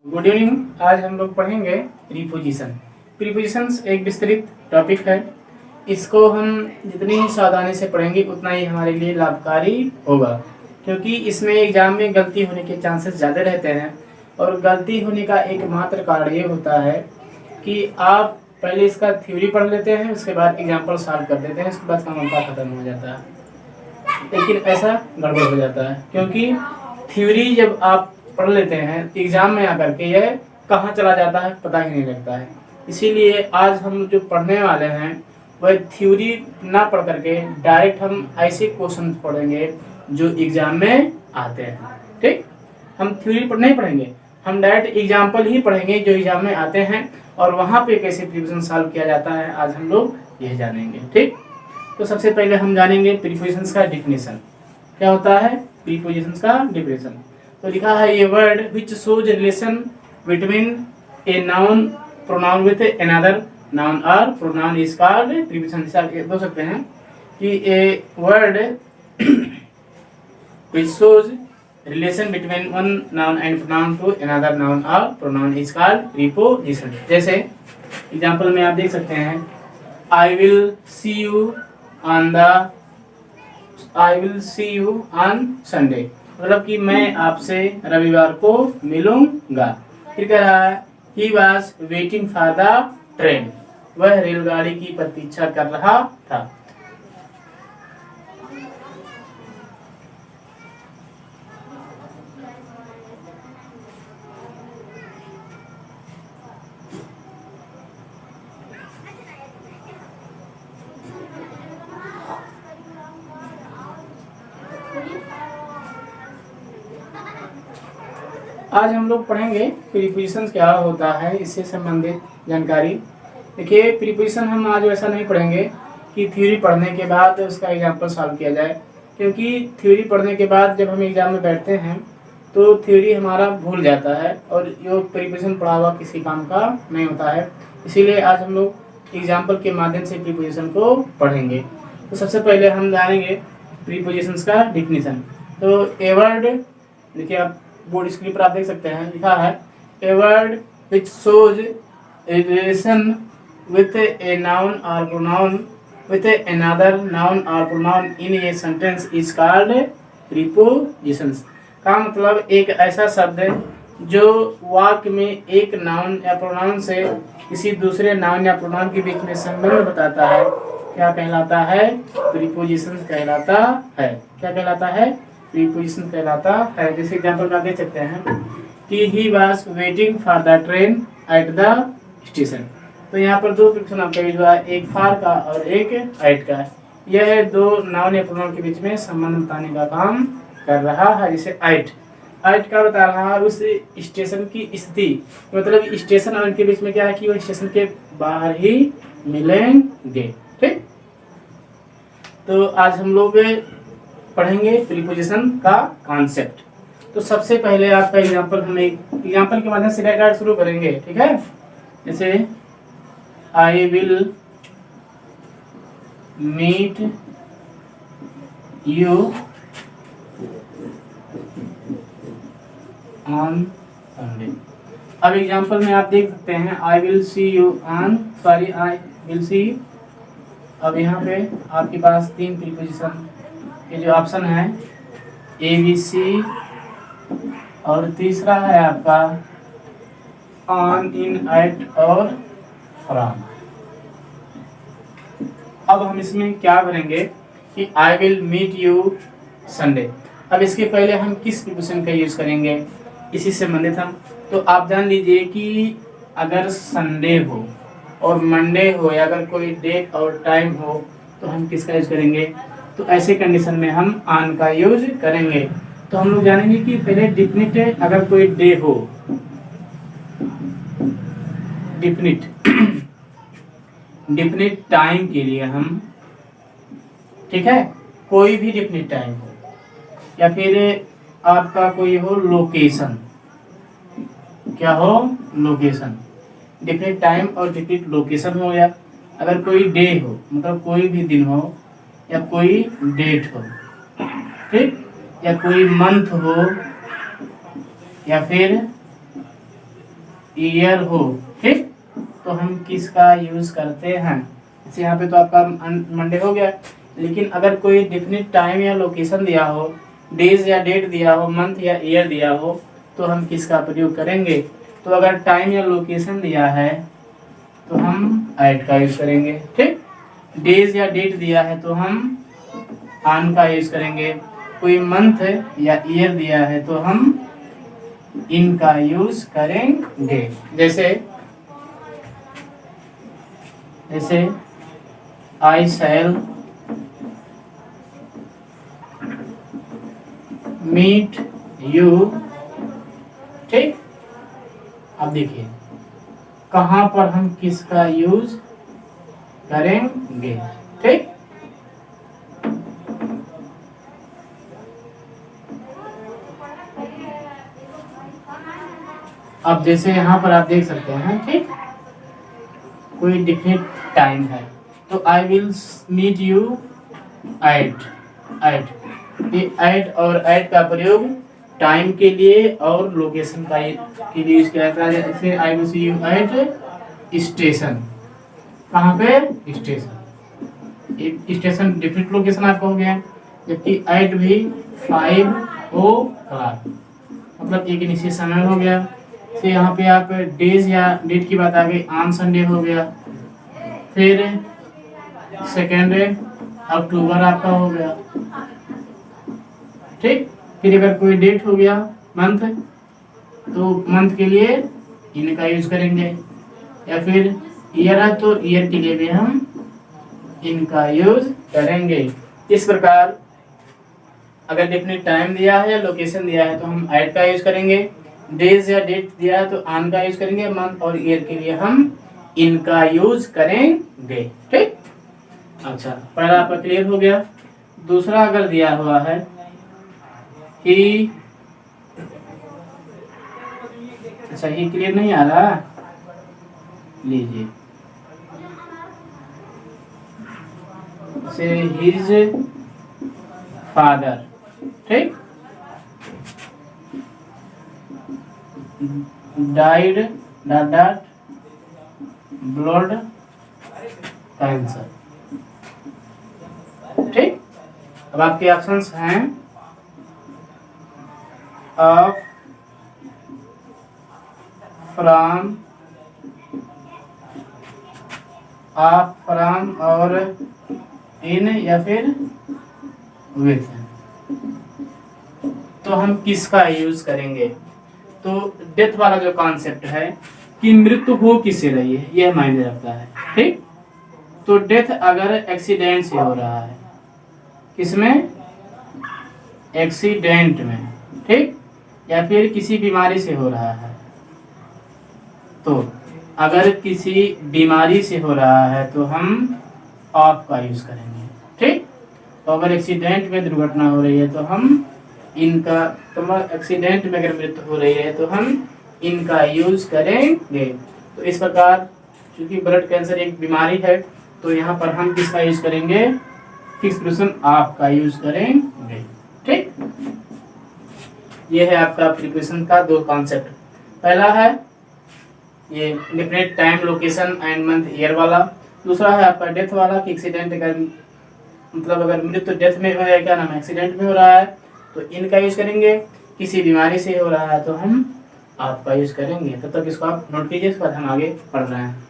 Good evening. आज हम लोग पढ़ेंगे प्रीपोजिशन। प्रीपोजिशंस एक विस्तृत टॉपिक है। इसको हम जितनी सावधानी से पढ़ेंगे उतना ही हमारे लिए लाभकारी होगा, क्योंकि इसमें एग्जाम में गलती होने के चांसेस ज़्यादा रहते हैं। और गलती होने का एकमात्र कारण ये होता है कि आप पहले इसका थ्योरी पढ़ लेते हैं, उसके बाद एग्जाम्पल सॉल्व कर देते हैं, उसके बाद काम आपका खत्म हो जाता है। लेकिन ऐसा गड़बड़ हो जाता है, क्योंकि थ्योरी जब आप पढ़ लेते हैं एग्जाम में आकर के यह कहाँ चला जाता है पता ही नहीं लगता है। इसीलिए आज हम जो पढ़ने वाले हैं वह थ्योरी ना पढ़ करके डायरेक्ट हम ऐसे क्वेश्चन पढ़ेंगे जो एग्जाम में आते हैं। ठीक, हम थ्योरी नहीं पढ़ेंगे, हम डायरेक्ट एग्जाम्पल ही पढ़ेंगे जो एग्जाम में आते हैं, और वहाँ पे कैसे प्रीपोजिशन सॉल्व किया जाता है आज हम लोग यह जानेंगे। ठीक, तो सबसे पहले हम जानेंगे प्रीपोजिशंस का डिफिनेशन। क्या होता है प्रीपोजिशंस का डिफिनेशन? तो लिखा है ये word which shows relation between a noun pronoun with another noun और प्रोनाउन इज कॉल्ड प्रीपोजिशन। बोल सकते हैं कि a word which shows relation between one noun and pronoun to another noun और प्रोनाउन इज कॉल्ड प्रीपोजिशन। जैसे example में आप देख सकते हैं I will see you on Sunday, मतलब कि मैं आपसे रविवार को मिलूंगा। फिर कह रहा है he was waiting for the train, वह रेलगाड़ी की प्रतीक्षा कर रहा था। आज हम लोग पढ़ेंगे प्रीपोजिशन क्या होता है, इससे संबंधित जानकारी। देखिए प्रीपोजिशन हम आज ऐसा नहीं पढ़ेंगे कि थ्योरी पढ़ने के बाद उसका एग्जाम्पल सॉल्व किया जाए, क्योंकि थ्योरी पढ़ने के बाद जब हम एग्जाम में बैठते हैं तो थ्योरी हमारा भूल जाता है और जो प्रीपोजिशन पढ़ा हुआ किसी काम का नहीं होता है। इसीलिए आज हम लोग एग्जाम्पल के माध्यम से प्रीपोजिशन को पढ़ेंगे। तो सबसे पहले हम जानेंगे प्रीपोजिशंस का डिफिनीशन। तो ए वर्ड, देखिए आप बोर्ड स्क्रीन पर आप देख सकते हैं, लिखा है ए word which shows a relation with a noun और प्रोनाउन विथ अनदर नाउन और pronoun in a sentence is called prepositions. का मतलब एक ऐसा शब्द है जो वाक्य में एक नाउन या प्रोनाउन से किसी दूसरे नाउन या प्रोनाउन के बीच में संबंध बताता है, क्या कहलाता है? प्रीपोजिशन कहलाता है। क्या कहलाता है? प्रीपोजिशन कहलाता है। जैसे एग्जांपल में देख सकते हैं कि he was waiting for the train at the station. तो यहाँ पर दो प्रीपोजिशन आपका यूज हुआ है, एक फॉर का और एक एट का। यह दो नाउन या प्रोनाउन के बीच में संबंध बताने का काम कर रहा है। जैसे एट का बता रहा है उस स्टेशन की स्थिति, मतलब स्टेशन और इनके बीच में क्या है कि वो स्टेशन के बाहर ही मिलेंगे। ठीक, तो आज हम लोग पढ़ेंगे प्रीपोजिशन का कॉन्सेप्ट। तो सबसे पहले आपका एग्जांपल, हम एक एग्जांपल के माध्यम से डायरेक्ट शुरू करेंगे। ठीक है, जैसे I will meet you on Sunday. अब एग्जांपल में आप देख सकते हैं I will see you on, sorry I will see. अब यहाँ पे आपके पास तीन प्रीपोजिशन ये जो ऑप्शन है ए बी सी, और तीसरा है आपका ऑन, इन, एट और फ्रॉम। अब हम इसमें क्या करेंगे कि I will meet you Sunday. अब इसके पहले हम किस प्रीपोजिशन का यूज करेंगे इसी से संबंधित हम, तो आप जान लीजिए कि अगर संडे हो और मंडे हो या अगर कोई डेट और टाइम हो तो हम किसका यूज करेंगे? तो ऐसे कंडीशन में हम ऑन का यूज करेंगे। तो हम लोग जानेंगे कि पहले डिफिनिट, अगर कोई डे हो, डिफिनिट टाइम के लिए हम, ठीक है, कोई भी डिफिनिट टाइम हो या फिर आपका कोई हो लोकेशन, क्या हो? लोकेशन, डिफिनिट टाइम और डिफिनिट लोकेशन हो, या अगर कोई डे हो मतलब कोई भी दिन हो या कोई डेट हो, ठीक, या कोई मंथ हो या फिर ईयर हो, ठीक, तो हम किसका यूज करते हैं। जैसे यहाँ पे तो आपका मंडे हो गया, लेकिन अगर कोई डेफिनेट टाइम या लोकेशन दिया हो, डेज या डेट दिया हो, मंथ या ईयर दिया हो, तो हम किसका प्रयोग करेंगे। तो अगर टाइम या लोकेशन दिया है तो हम ऐट का यूज करेंगे, ठीक। डेज या डेट दिया है तो हम ऑन का यूज करेंगे। कोई मंथ या ईयर दिया है तो हम इन का यूज करेंगे। जैसे आई शैल मीट यू, ठीक। अब देखिए कहां पर हम किसका यूज करेंगे, ठीक। अब जैसे यहाँ पर आप देख सकते हैं, ठीक, कोई डिफिनिट टाइम है तो I will meet you at at और एट का प्रयोग टाइम के लिए और लोकेशन का के लिए यूज किया जाता है। जैसे I will see you at station, कहाँ पे, स्टेशन डिफरेंट लोकेशन आपका हो गया। जबकि एट भी 5 o'clock, मतलब एक निश्चित समय हो गया। फिर यहाँ पे आप डेज या डेट की बात आ गई, ऑन संडे हो गया। फिर 2 अक्टूबर आपका हो गया, ठीक। फिर अगर कोई डेट हो गया मंथ, तो मंथ के लिए इन का यूज करेंगे, या फिर ईयर है तो ईयर के लिए भी हम इनका यूज करेंगे। इस प्रकार अगर डेफिनेट टाइम दिया है या लोकेशन दिया है तो हम एट का यूज करेंगे। डेज या डेट दिया है तो ऑन का यूज करेंगे। मंथ और ईयर के लिए हम इनका यूज करेंगे, ठीक। अच्छा, पहला आपका क्लियर हो गया। दूसरा अगर दिया हुआ है ही, अच्छा ही क्लियर नहीं आ रहा, लीजिए से हिज फादर, ठीक, डाइड ब्लड कैंसर, ठीक। अब आपके ऑप्शंस हैं ऑफ, फ्रॉम, और इन या फिर विथ। तो हम किसका यूज करेंगे। तो डेथ वाला जो कॉन्सेप्ट है कि मृत्यु हो किससे रही है, यह मायने रखता है, ठीक। तो डेथ अगर एक्सीडेंट से हो रहा है, किसमें, एक्सीडेंट में, ठीक, या फिर किसी बीमारी से हो रहा है। तो अगर किसी बीमारी से हो रहा है तो हम ऑफ का यूज करेंगे, ठीक। तो अगर एक्सीडेंट में दुर्घटना हो रही है तो हम इनका, तो एक्सीडेंट में अगर मृत्यु हो रही है तो हम इनका यूज करेंगे। तो इस प्रकार चूंकि ब्लड कैंसर एक बीमारी है तो यहाँ पर हम किसका यूज करेंगे, फिक्स प्रिपोजिशन ऑफ का यूज करेंगे, ठीक। ये है आपका प्रिपोजिशन का दो कॉन्सेप्ट। पहला है ये different time, location and month, year वाला। दूसरा है आपका डेथ वाला कि एक्सीडेंट अगर, मतलब अगर मृत्यु डेथ में हो या क्या नाम, एक्सीडेंट में हो रहा है तो इनका यूज करेंगे। किसी बीमारी से हो रहा है तो हम आपका यूज करेंगे। तब तक इसको आप नोट कीजिए, इसके बाद हम आगे पढ़ रहे हैं।